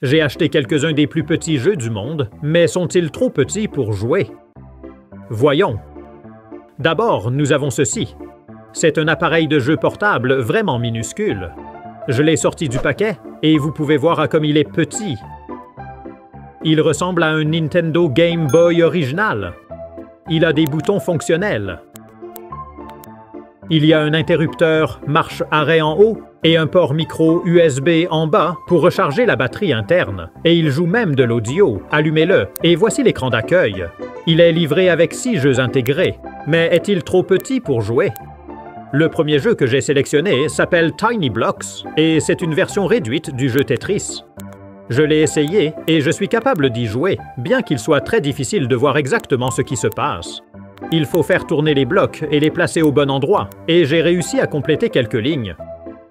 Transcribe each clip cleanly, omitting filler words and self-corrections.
J'ai acheté quelques-uns des plus petits jeux du monde, mais sont-ils trop petits pour jouer? Voyons. D'abord, nous avons ceci. C'est un appareil de jeu portable vraiment minuscule. Je l'ai sorti du paquet et vous pouvez voir à comme il est petit. Il ressemble à un Nintendo Game Boy original. Il a des boutons fonctionnels. Il y a un interrupteur marche-arrêt en haut et un port micro USB en bas pour recharger la batterie interne. Et il joue même de l'audio. Allumez-le et voici l'écran d'accueil. Il est livré avec 6 jeux intégrés. Mais est-il trop petit pour jouer? Le premier jeu que j'ai sélectionné s'appelle Tiny Blocks et c'est une version réduite du jeu Tetris. Je l'ai essayé et je suis capable d'y jouer, bien qu'il soit très difficile de voir exactement ce qui se passe. Il faut faire tourner les blocs et les placer au bon endroit, et j'ai réussi à compléter quelques lignes.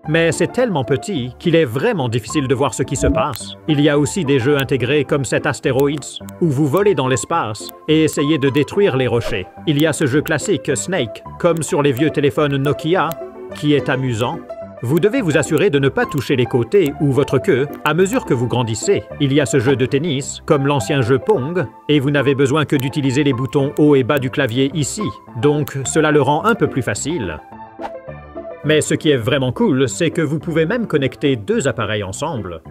Mais c'est tellement petit qu'il est vraiment difficile de voir ce qui se passe. Il y a aussi des jeux intégrés comme cet Asteroids, où vous volez dans l'espace et essayez de détruire les rochers. Il y a ce jeu classique Snake, comme sur les vieux téléphones Nokia, qui est amusant. Vous devez vous assurer de ne pas toucher les côtés ou votre queue à mesure que vous grandissez. Il y a ce jeu de tennis, comme l'ancien jeu Pong, et vous n'avez besoin que d'utiliser les boutons haut et bas du clavier ici, donc cela le rend un peu plus facile. Mais ce qui est vraiment cool, c'est que vous pouvez même connecter 2 appareils ensemble.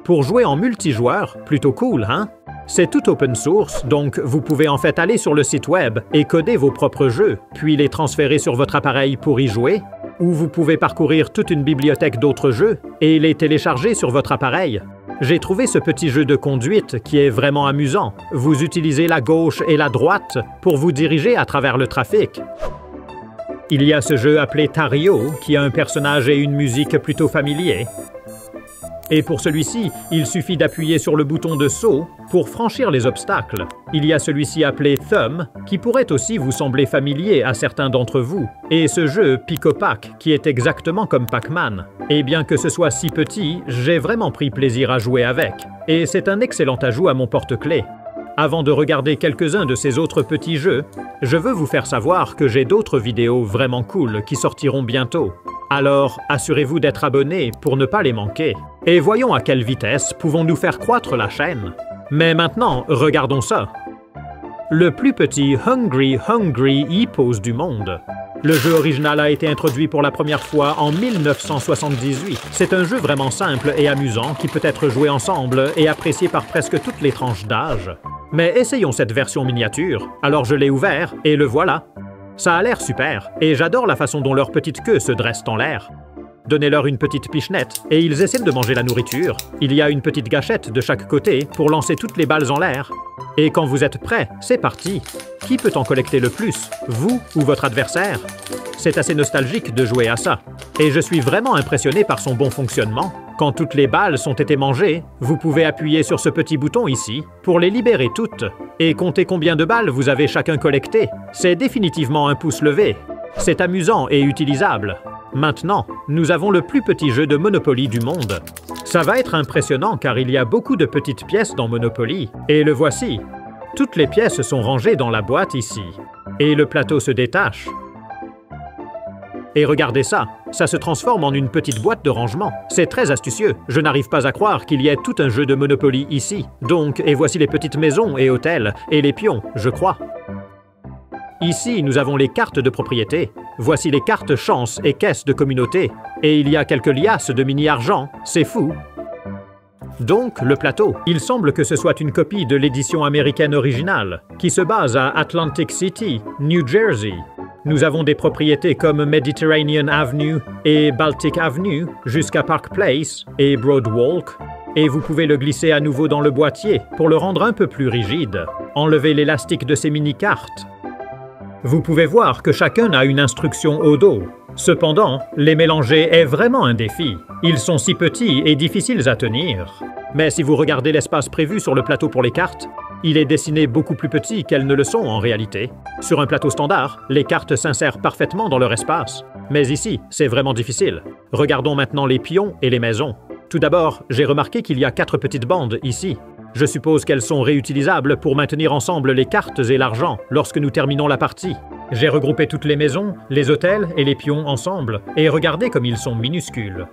Pour jouer en multijoueur, plutôt cool, hein? C'est tout open source, donc vous pouvez en fait aller sur le site web et coder vos propres jeux, puis les transférer sur votre appareil pour y jouer, ou vous pouvez parcourir toute une bibliothèque d'autres jeux et les télécharger sur votre appareil. J'ai trouvé ce petit jeu de conduite qui est vraiment amusant. Vous utilisez la gauche et la droite pour vous diriger à travers le trafic. Il y a ce jeu appelé Tario qui a un personnage et une musique plutôt familiers. Et pour celui-ci, il suffit d'appuyer sur le bouton de saut pour franchir les obstacles. Il y a celui-ci appelé Thumb, qui pourrait aussi vous sembler familier à certains d'entre vous, et ce jeu Pic-o-Pac, qui est exactement comme Pac-Man. Et bien que ce soit si petit, j'ai vraiment pris plaisir à jouer avec, et c'est un excellent ajout à mon porte-clés. Avant de regarder quelques-uns de ces autres petits jeux, je veux vous faire savoir que j'ai d'autres vidéos vraiment cool qui sortiront bientôt. Alors, assurez-vous d'être abonné pour ne pas les manquer. Et voyons à quelle vitesse pouvons-nous faire croître la chaîne. Mais maintenant, regardons ça. Le plus petit Hungry Hippos du monde. Le jeu original a été introduit pour la première fois en 1978. C'est un jeu vraiment simple et amusant qui peut être joué ensemble et apprécié par presque toutes les tranches d'âge. Mais essayons cette version miniature. Alors je l'ai ouvert et le voilà. Ça a l'air super, et j'adore la façon dont leurs petites queues se dressent en l'air. Donnez-leur une petite pichenette, et ils essaient de manger la nourriture. Il y a une petite gâchette de chaque côté pour lancer toutes les balles en l'air. Et quand vous êtes prêts, c'est parti. Qui peut en collecter le plus, vous ou votre adversaire? C'est assez nostalgique de jouer à ça. Et je suis vraiment impressionné par son bon fonctionnement. Quand toutes les balles ont été mangées, vous pouvez appuyer sur ce petit bouton ici pour les libérer toutes. Et comptez combien de balles vous avez chacun collecté. C'est définitivement un pouce levé. C'est amusant et utilisable. Maintenant, nous avons le plus petit jeu de Monopoly du monde. Ça va être impressionnant car il y a beaucoup de petites pièces dans Monopoly. Et le voici. Toutes les pièces sont rangées dans la boîte ici. Et le plateau se détache. Et regardez ça, ça se transforme en une petite boîte de rangement. C'est très astucieux. Je n'arrive pas à croire qu'il y ait tout un jeu de Monopoly ici. Donc, et voici les petites maisons et hôtels, et les pions, je crois. Ici, nous avons les cartes de propriété. Voici les cartes chance et caisses de communauté. Et il y a quelques liasses de mini-argent, c'est fou. Donc, le plateau. Il semble que ce soit une copie de l'édition américaine originale, qui se base à Atlantic City, New Jersey. Nous avons des propriétés comme Mediterranean Avenue et Baltic Avenue jusqu'à Park Place et Broadwalk. Et vous pouvez le glisser à nouveau dans le boîtier pour le rendre un peu plus rigide. Enlevez l'élastique de ces mini-cartes. Vous pouvez voir que chacun a une instruction au dos. Cependant, les mélanger est vraiment un défi. Ils sont si petits et difficiles à tenir. Mais si vous regardez l'espace prévu sur le plateau pour les cartes, il est dessiné beaucoup plus petit qu'elles ne le sont en réalité. Sur un plateau standard, les cartes s'insèrent parfaitement dans leur espace. Mais ici, c'est vraiment difficile. Regardons maintenant les pions et les maisons. Tout d'abord, j'ai remarqué qu'il y a 4 petites bandes ici. Je suppose qu'elles sont réutilisables pour maintenir ensemble les cartes et l'argent lorsque nous terminons la partie. J'ai regroupé toutes les maisons, les hôtels et les pions ensemble, et regardez comme ils sont minuscules.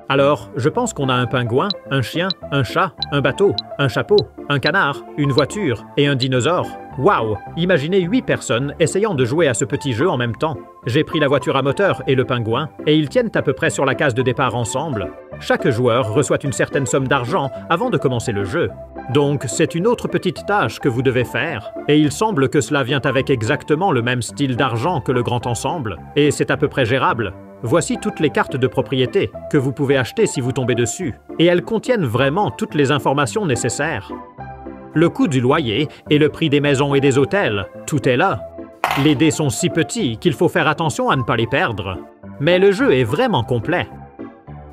Alors, je pense qu'on a un pingouin, un chien, un chat, un bateau, un chapeau, un canard, une voiture et un dinosaure. Waouh! Imaginez 8 personnes essayant de jouer à ce petit jeu en même temps. J'ai pris la voiture à moteur et le pingouin, et ils tiennent à peu près sur la case de départ ensemble. Chaque joueur reçoit une certaine somme d'argent avant de commencer le jeu. Donc, c'est une autre petite tâche que vous devez faire. Et il semble que cela vient avec exactement le même style d'argent que le grand ensemble, et c'est à peu près gérable. Voici toutes les cartes de propriété que vous pouvez acheter si vous tombez dessus, et elles contiennent vraiment toutes les informations nécessaires. Le coût du loyer et le prix des maisons et des hôtels, tout est là. Les dés sont si petits qu'il faut faire attention à ne pas les perdre. Mais le jeu est vraiment complet.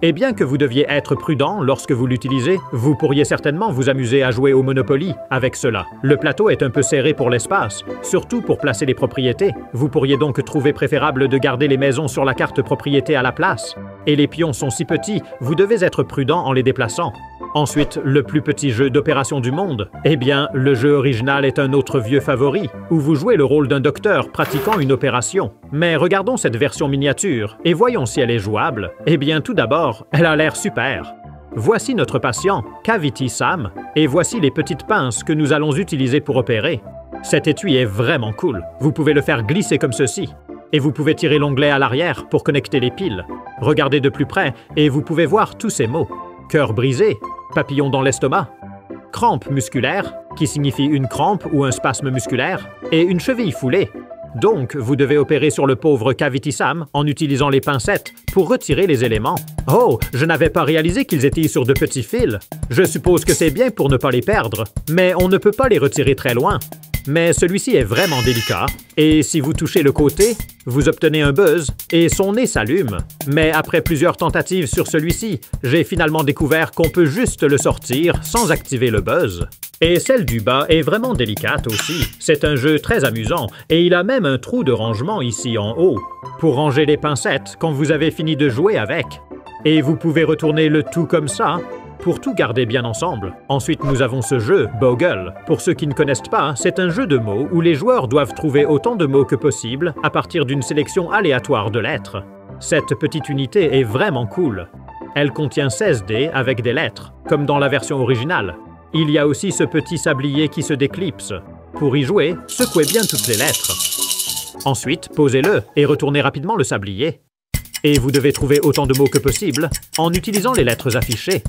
Et bien que vous deviez être prudent lorsque vous l'utilisez, vous pourriez certainement vous amuser à jouer au Monopoly avec cela. Le plateau est un peu serré pour l'espace, surtout pour placer les propriétés. Vous pourriez donc trouver préférable de garder les maisons sur la carte propriété à la place. Et les pions sont si petits, vous devez être prudent en les déplaçant. Ensuite, le plus petit jeu d'opération du monde. Eh bien, le jeu original est un autre vieux favori, où vous jouez le rôle d'un docteur pratiquant une opération. Mais regardons cette version miniature, et voyons si elle est jouable. Eh bien, tout d'abord, elle a l'air super. Voici notre patient, Cavity Sam, et voici les petites pinces que nous allons utiliser pour opérer. Cet étui est vraiment cool. Vous pouvez le faire glisser comme ceci. Et vous pouvez tirer l'onglet à l'arrière pour connecter les piles. Regardez de plus près, et vous pouvez voir tous ces mots. Cœur brisé, papillon dans l'estomac, crampe musculaire, qui signifie une crampe ou un spasme musculaire, et une cheville foulée. Donc, vous devez opérer sur le pauvre Cavity Sam en utilisant les pincettes pour retirer les éléments. Oh, je n'avais pas réalisé qu'ils étaient sur de petits fils. Je suppose que c'est bien pour ne pas les perdre, mais on ne peut pas les retirer très loin. Mais celui-ci est vraiment délicat, et si vous touchez le côté, vous obtenez un buzz et son nez s'allume. Mais après plusieurs tentatives sur celui-ci, j'ai finalement découvert qu'on peut juste le sortir sans activer le buzz. Et celle du bas est vraiment délicate aussi. C'est un jeu très amusant, et il a même un trou de rangement ici en haut, pour ranger les pincettes quand vous avez fini de jouer avec. Et vous pouvez retourner le tout comme ça, pour tout garder bien ensemble. Ensuite, nous avons ce jeu, Boggle. Pour ceux qui ne connaissent pas, c'est un jeu de mots où les joueurs doivent trouver autant de mots que possible à partir d'une sélection aléatoire de lettres. Cette petite unité est vraiment cool. Elle contient 16 dés avec des lettres, comme dans la version originale. Il y a aussi ce petit sablier qui se déclipse. Pour y jouer, secouez bien toutes les lettres. Ensuite, posez-le et retournez rapidement le sablier. Et vous devez trouver autant de mots que possible en utilisant les lettres affichées.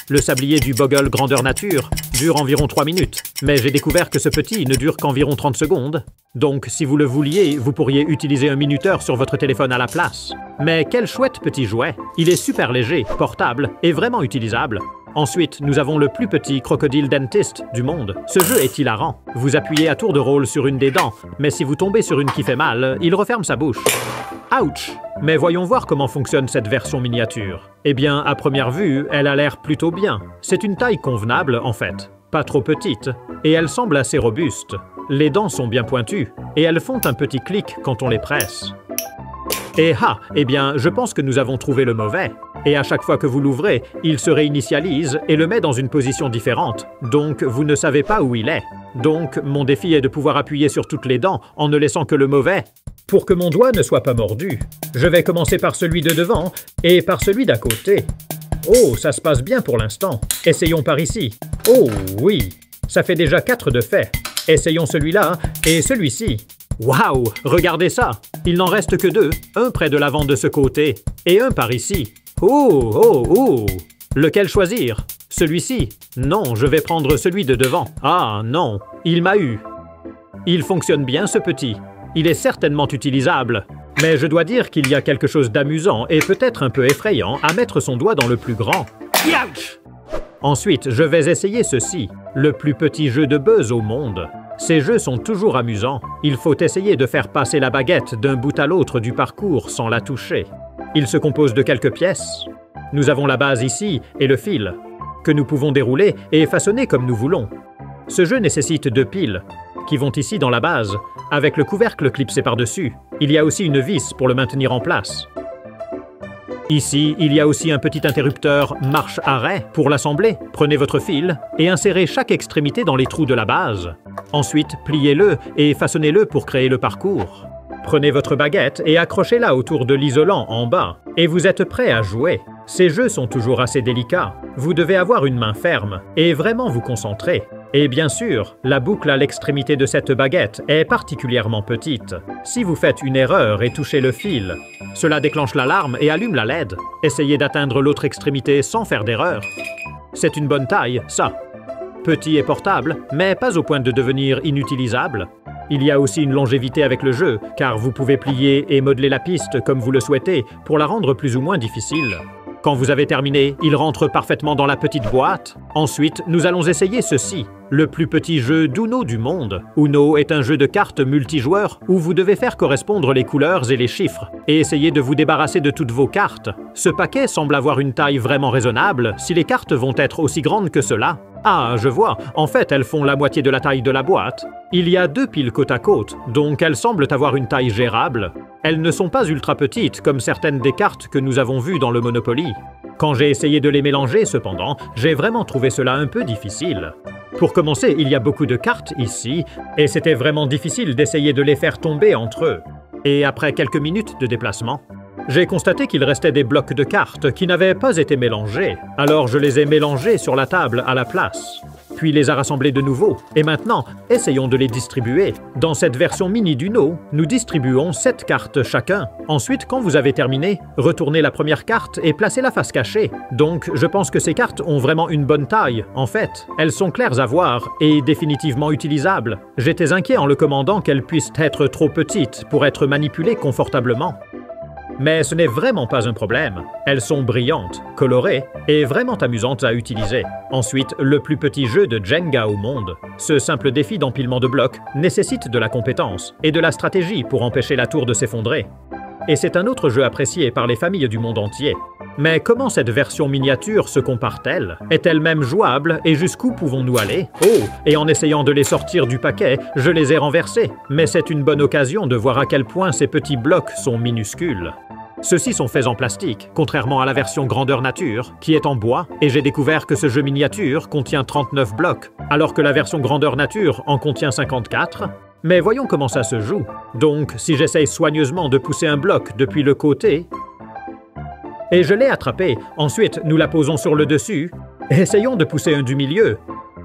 Le sablier du Boggle grandeur nature dure environ 3 minutes, mais j'ai découvert que ce petit ne dure qu'environ 30 secondes. Donc, si vous le vouliez, vous pourriez utiliser un minuteur sur votre téléphone à la place. Mais quel chouette petit jouet! Il est super léger, portable et vraiment utilisable. Ensuite, nous avons le plus petit crocodile dentiste du monde. Ce jeu est hilarant. Vous appuyez à tour de rôle sur une des dents, mais si vous tombez sur une qui fait mal, il referme sa bouche. Ouch! Mais voyons voir comment fonctionne cette version miniature. Eh bien, à première vue, elle a l'air plutôt bien. C'est une taille convenable, en fait. Pas trop petite, et elle semble assez robuste. Les dents sont bien pointues, et elles font un petit clic quand on les presse. Et eh bien, je pense que nous avons trouvé le mauvais. Et à chaque fois que vous l'ouvrez, il se réinitialise et le met dans une position différente. Donc, vous ne savez pas où il est. Donc, mon défi est de pouvoir appuyer sur toutes les dents en ne laissant que le mauvais, pour que mon doigt ne soit pas mordu. Je vais commencer par celui de devant et par celui d'à côté. Oh, ça se passe bien pour l'instant. Essayons par ici. Oh, oui. Ça fait déjà 4 de fait. Essayons celui-là et celui-ci. Waouh! Regardez ça! Il n'en reste que 2, un près de l'avant de ce côté et un par ici. Oh! Lequel choisir? Celui-ci? Non, je vais prendre celui de devant. Ah non, il m'a eu. Il fonctionne bien ce petit. Il est certainement utilisable. Mais je dois dire qu'il y a quelque chose d'amusant et peut-être un peu effrayant à mettre son doigt dans le plus grand. Youch! Ensuite, je vais essayer ceci, le plus petit jeu de buzz au monde. Ces jeux sont toujours amusants. Il faut essayer de faire passer la baguette d'un bout à l'autre du parcours sans la toucher. Il se compose de quelques pièces. Nous avons la base ici et le fil, que nous pouvons dérouler et façonner comme nous voulons. Ce jeu nécessite 2 piles, qui vont ici dans la base, avec le couvercle clipsé par-dessus. Il y a aussi une vis pour le maintenir en place. Ici, il y a aussi un petit interrupteur marche-arrêt pour l'assembler. Prenez votre fil et insérez chaque extrémité dans les trous de la base. Ensuite, pliez-le et façonnez-le pour créer le parcours. Prenez votre baguette et accrochez-la autour de l'isolant en bas. Et vous êtes prêt à jouer. Ces jeux sont toujours assez délicats. Vous devez avoir une main ferme et vraiment vous concentrer. Et bien sûr, la boucle à l'extrémité de cette baguette est particulièrement petite. Si vous faites une erreur et touchez le fil, cela déclenche l'alarme et allume la LED. Essayez d'atteindre l'autre extrémité sans faire d'erreur. C'est une bonne taille, ça. Petit et portable, mais pas au point de devenir inutilisable. Il y a aussi une longévité avec le jeu, car vous pouvez plier et modeler la piste comme vous le souhaitez pour la rendre plus ou moins difficile. Quand vous avez terminé, il rentre parfaitement dans la petite boîte. Ensuite, nous allons essayer ceci, le plus petit jeu d'Uno du monde. Uno est un jeu de cartes multijoueur où vous devez faire correspondre les couleurs et les chiffres et essayer de vous débarrasser de toutes vos cartes. Ce paquet semble avoir une taille vraiment raisonnable si les cartes vont être aussi grandes que cela. Ah, je vois, en fait elles font la moitié de la taille de la boîte. Il y a 2 piles côte à côte, donc elles semblent avoir une taille gérable. Elles ne sont pas ultra petites comme certaines des cartes que nous avons vues dans le Monopoly. Quand j'ai essayé de les mélanger, cependant, j'ai vraiment trouvé cela un peu difficile. Pour commencer, il y a beaucoup de cartes ici, et c'était vraiment difficile d'essayer de les faire tomber entre eux. Et après quelques minutes de déplacement, j'ai constaté qu'il restait des blocs de cartes qui n'avaient pas été mélangés, alors je les ai mélangés sur la table à la place, puis les a rassemblés de nouveau. Et maintenant, essayons de les distribuer. Dans cette version mini d'Uno, nous distribuons 7 cartes chacun. Ensuite, quand vous avez terminé, retournez la première carte et placez la face cachée. Donc, je pense que ces cartes ont vraiment une bonne taille. En fait, elles sont claires à voir et définitivement utilisables. J'étais inquiet en le commandant qu'elles puissent être trop petites pour être manipulées confortablement. Mais ce n'est vraiment pas un problème. Elles sont brillantes, colorées et vraiment amusantes à utiliser. Ensuite, le plus petit jeu de Jenga au monde. Ce simple défi d'empilement de blocs nécessite de la compétence et de la stratégie pour empêcher la tour de s'effondrer. Et c'est un autre jeu apprécié par les familles du monde entier. Mais comment cette version miniature se compare-t-elle? Est-elle même jouable et jusqu'où pouvons-nous aller? Oh, et en essayant de les sortir du paquet, je les ai renversés. Mais c'est une bonne occasion de voir à quel point ces petits blocs sont minuscules. Ceux-ci sont faits en plastique, contrairement à la version grandeur nature, qui est en bois, et j'ai découvert que ce jeu miniature contient 39 blocs, alors que la version grandeur nature en contient 54. Mais voyons comment ça se joue. Donc, si j'essaye soigneusement de pousser un bloc depuis le côté, et je l'ai attrapé, ensuite nous la posons sur le dessus, essayons de pousser un du milieu.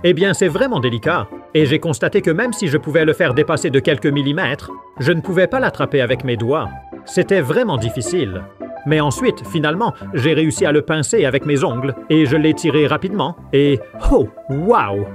Eh bien, c'est vraiment délicat, et j'ai constaté que même si je pouvais le faire dépasser de quelques millimètres, je ne pouvais pas l'attraper avec mes doigts. C'était vraiment difficile. Mais ensuite, finalement, j'ai réussi à le pincer avec mes ongles, et je l'ai tiré rapidement, et oh, waouh!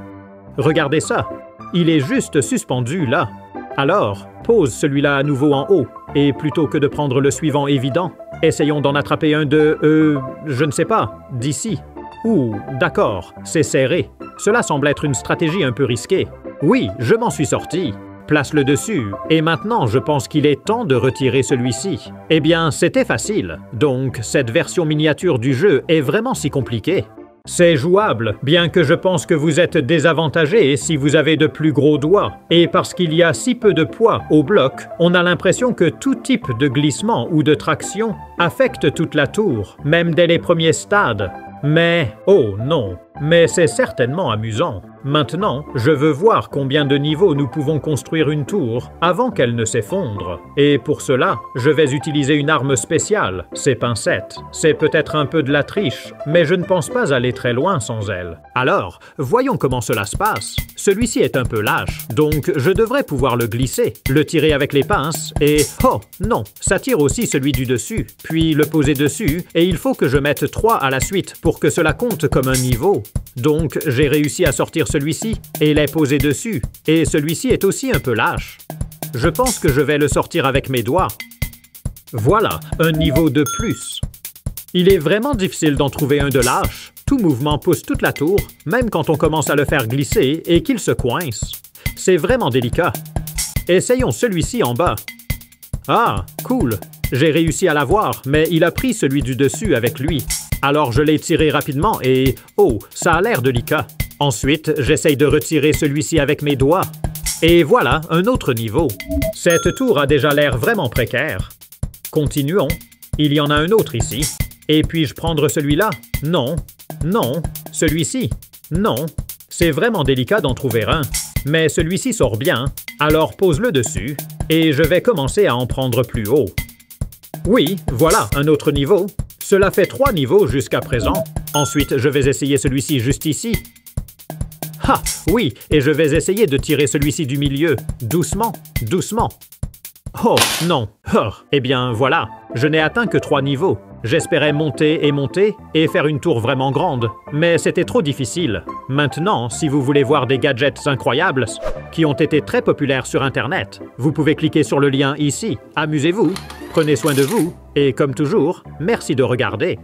Regardez ça! Il est juste suspendu là. Alors, pose celui-là à nouveau en haut, et plutôt que de prendre le suivant évident, essayons d'en attraper un de, je ne sais pas, d'ici. Ouh, d'accord, c'est serré. Cela semble être une stratégie un peu risquée. Oui, je m'en suis sorti. Place-le dessus, et maintenant je pense qu'il est temps de retirer celui-ci. Eh bien, c'était facile. Donc, cette version miniature du jeu est vraiment si compliquée. C'est jouable, bien que je pense que vous êtes désavantagé si vous avez de plus gros doigts. Et parce qu'il y a si peu de poids au bloc, on a l'impression que tout type de glissement ou de traction affecte toute la tour, même dès les premiers stades. Mais, oh non, mais c'est certainement amusant. Maintenant, je veux voir combien de niveaux nous pouvons construire une tour avant qu'elle ne s'effondre. Et pour cela, je vais utiliser une arme spéciale, ces pincettes. C'est peut-être un peu de la triche, mais je ne pense pas aller très loin sans elles. Alors, voyons comment cela se passe. Celui-ci est un peu lâche, donc je devrais pouvoir le glisser, le tirer avec les pinces et... Oh, non, ça tire aussi celui du dessus, puis le poser dessus, et il faut que je mette 3 à la suite pour que cela compte comme un niveau. Donc, j'ai réussi à sortir celui-ci et l'ai posé dessus, et celui-ci est aussi un peu lâche. Je pense que je vais le sortir avec mes doigts. Voilà, un niveau de plus. Il est vraiment difficile d'en trouver un de lâche. Tout mouvement pousse toute la tour, même quand on commence à le faire glisser et qu'il se coince. C'est vraiment délicat. Essayons celui-ci en bas. Ah, cool. J'ai réussi à l'avoir, mais il a pris celui du dessus avec lui. Alors je l'ai tiré rapidement et... Oh, ça a l'air délicat. Ensuite, j'essaye de retirer celui-ci avec mes doigts. Et voilà, un autre niveau. Cette tour a déjà l'air vraiment précaire. Continuons. Il y en a un autre ici. Et puis-je prendre celui-là? Non. Non. Celui-ci? Non. C'est vraiment délicat d'en trouver un. Mais celui-ci sort bien. Alors pose-le dessus. Et je vais commencer à en prendre plus haut. Oui, voilà, un autre niveau. Cela fait 3 niveaux jusqu'à présent. Ensuite, je vais essayer celui-ci juste ici. Ah, oui, et je vais essayer de tirer celui-ci du milieu. Doucement, doucement. Oh, non. Oh, eh bien, voilà. Je n'ai atteint que 3 niveaux. J'espérais monter et faire une tour vraiment grande, mais c'était trop difficile. Maintenant, si vous voulez voir des gadgets incroyables qui ont été très populaires sur Internet, vous pouvez cliquer sur le lien ici. Amusez-vous, prenez soin de vous, et comme toujours, merci de regarder.